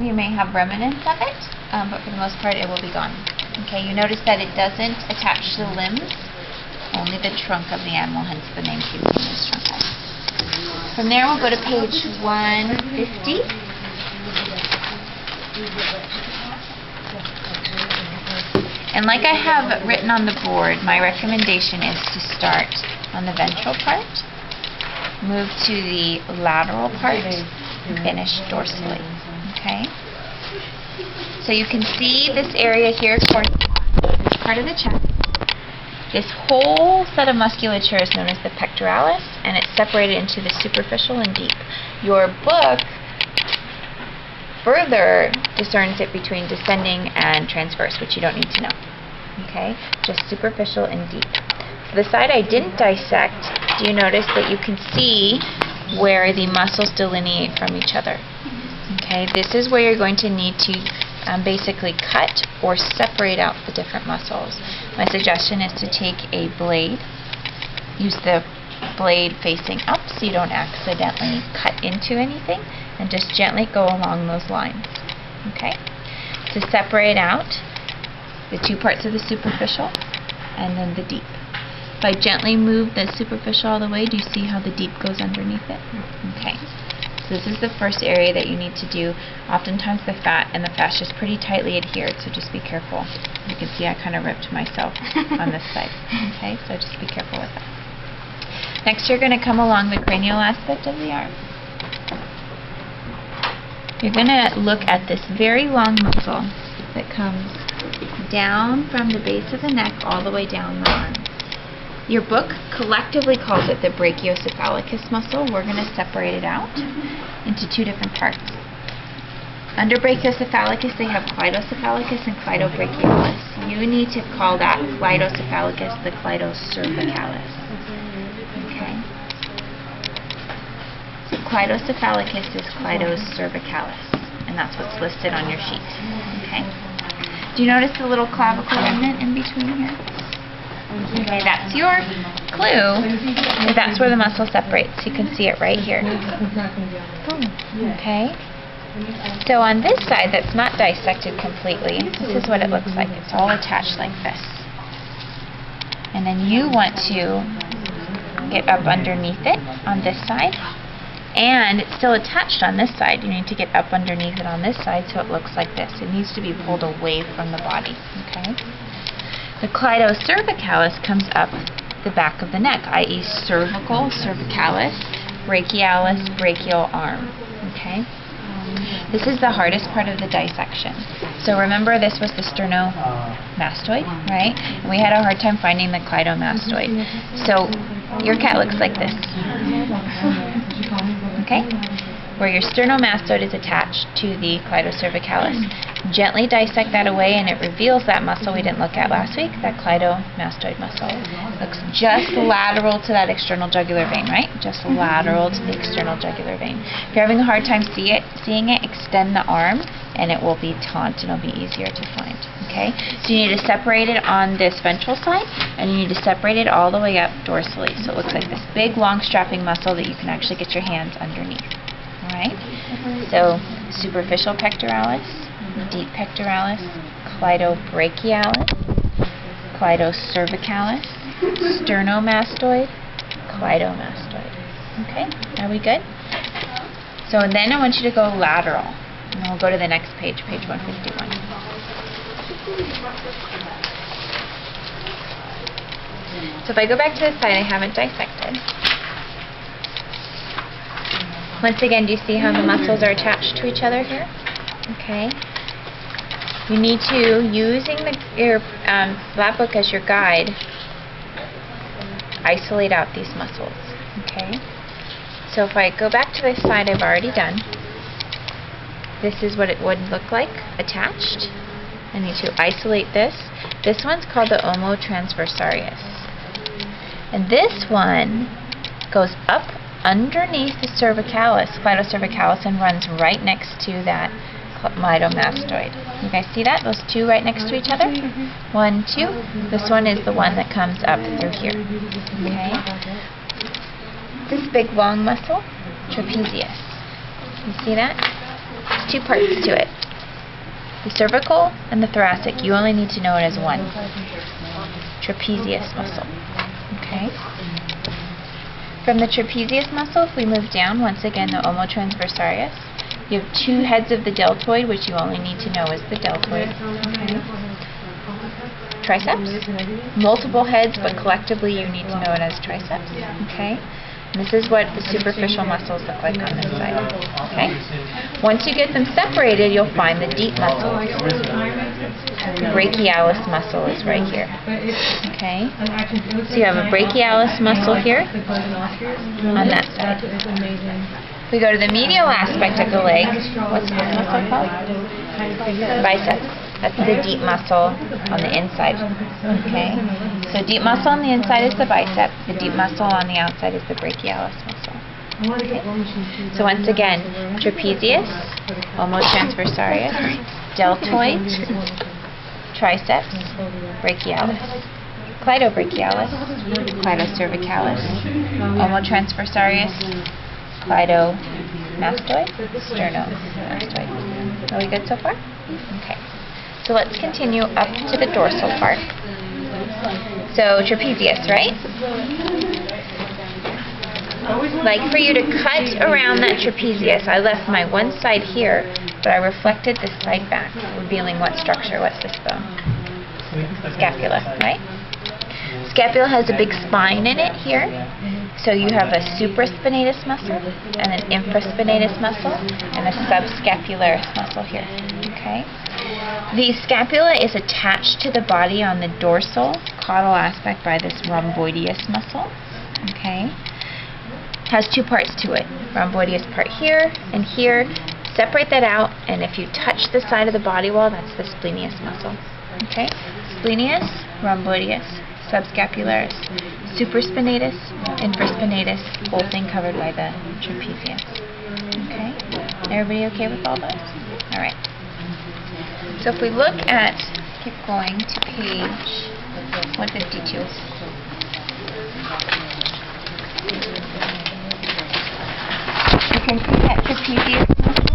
you may have remnants of it, but for the most part it will be gone. Okay, you notice that it doesn't attach to the limbs, only the trunk of the animal, hence the name cutaneous trunci. From there we'll go to page 150. And like I have written on the board, my recommendation is to start on the ventral part, move to the lateral part, and finish dorsally. Okay? So you can see this area here corresponds to this part of the chest. This whole set of musculature is known as the pectoralis, and it's separated into the superficial and deep. Your book further discerns it between descending and transverse, which you don't need to know. Okay? Just superficial and deep. For the side I didn't dissect, do you notice that you can see where the muscles delineate from each other? Okay? This is where you're going to need to basically cut or separate out the different muscles. My suggestion is to take a blade, use the blade facing up so you don't accidentally cut into anything, and just gently go along those lines. Okay? To separate out the two parts of the superficial and then the deep. If I gently move the superficial all the way, do you see how the deep goes underneath it? Okay. So this is the first area that you need to do. Oftentimes the fat and the fascia is pretty tightly adhered, so just be careful. You can see I kind of ripped myself on this side. Okay, so just be careful with that. Next you're going to come along the cranial aspect of the arm. You're going to look at this very long muscle that comes down from the base of the neck all the way down the arm. Your book collectively calls it the brachiocephalicus muscle. We're going to separate it out into two different parts. Under brachiocephalicus they have clitocephalicus and clitobrachialis. You need to call that clitocephalicus the clitocervicalis. Okay? So clitocephalicus is clitocervicalis, and that's what's listed on your sheet. Okay? Do you notice the little clavicle remnant in between here? Okay, that's your clue. That's where the muscle separates. You can see it right here. Okay? So on this side that's not dissected completely, this is what it looks like. It's all attached like this. And then you want to get up underneath it on this side. And it's still attached on this side. You need to get up underneath it on this side so it looks like this. It needs to be pulled away from the body. Okay? The clitocervicalis comes up the back of the neck, i.e. cervical, cervicalis, brachialis, brachial arm. Okay? This is the hardest part of the dissection. So remember this was the sternomastoid, right? And we had a hard time finding the clitomastoid. So your cat looks like this. Okay? Where your sternomastoid is attached to the clitocervicalis. Gently dissect that away and it reveals that muscle we didn't look at last week, that clitomastoid muscle. Looks just lateral to that external jugular vein, right? Just lateral to the external jugular vein. If you're having a hard time seeing it, extend the arm and it will be taut and it'll be easier to find. Okay? So you need to separate it on this ventral side and you need to separate it all the way up dorsally. So it looks like this big long strapping muscle that you can actually get your hands underneath. Alright? So superficial pectoralis, deep pectoralis, clitobrachialis, clitocervicalis, sternomastoid, clitomastoid. Okay, are we good? So then I want you to go lateral. And we'll go to the next page, page 151. So if I go back to the side I haven't dissected. Once again, do you see how the muscles are attached to each other here? Okay. You need to, using your lab book as your guide, isolate out these muscles. Okay? So if I go back to the side I've already done, this is what it would look like attached. I need to isolate this. This one's called the omotransversarius. And this one goes up underneath the cervicalis, clitocervicalis, and runs right next to that clitomastoid. You guys see that? Those two right next to each other? 1, 2. This one is the one that comes up through here. Okay? This big long muscle, trapezius. You see that? two parts to it. The cervical and the thoracic, you only need to know it as one. Trapezius muscle. Okay? From the trapezius muscle, if we move down, once again, the omotransversarius, you have two heads of the deltoid, which you only need to know is the deltoid. Okay? Triceps, multiple heads, but collectively you need to know it as triceps. Okay? And this is what the superficial muscles look like on this side. Okay? Once you get them separated, you'll find the deep muscles. The brachialis muscle is right here. Okay? So you have a brachialis muscle here on that side. If we go to the medial aspect of the leg, what's this muscle called? Biceps. That's the deep muscle on the inside. Okay? So deep muscle on the inside is the bicep. The deep muscle on the outside is the brachialis muscle. Okay? So once again, trapezius, omotransversarius, deltoid, triceps, brachialis, cleidobrachialis, cleidocervicalis, omotransversarius, cleidomastoid, sternomastoid. Are we good so far? Okay. So let's continue up to the dorsal part. So trapezius, right? Like for you to cut around that trapezius, I left my one side here, but I reflected this side back, revealing what structure. What's this bone? Scapula, right? Scapula has a big spine in it here. So you have a supraspinatus muscle, and an infraspinatus muscle, and a subscapularis muscle here. Okay? The scapula is attached to the body on the dorsal caudal aspect by this rhomboideus muscle. Okay? Has two parts to it. Rhomboideus part here and here. Separate that out, and if you touch the side of the body wall, that's the splenius muscle. Okay? Splenius, rhomboideus, subscapularis, supraspinatus, infraspinatus, whole thing covered by the trapezius. Okay? Everybody okay with all those? Alright. So if we look at, keep going to page 152. You can see that trapezius muscle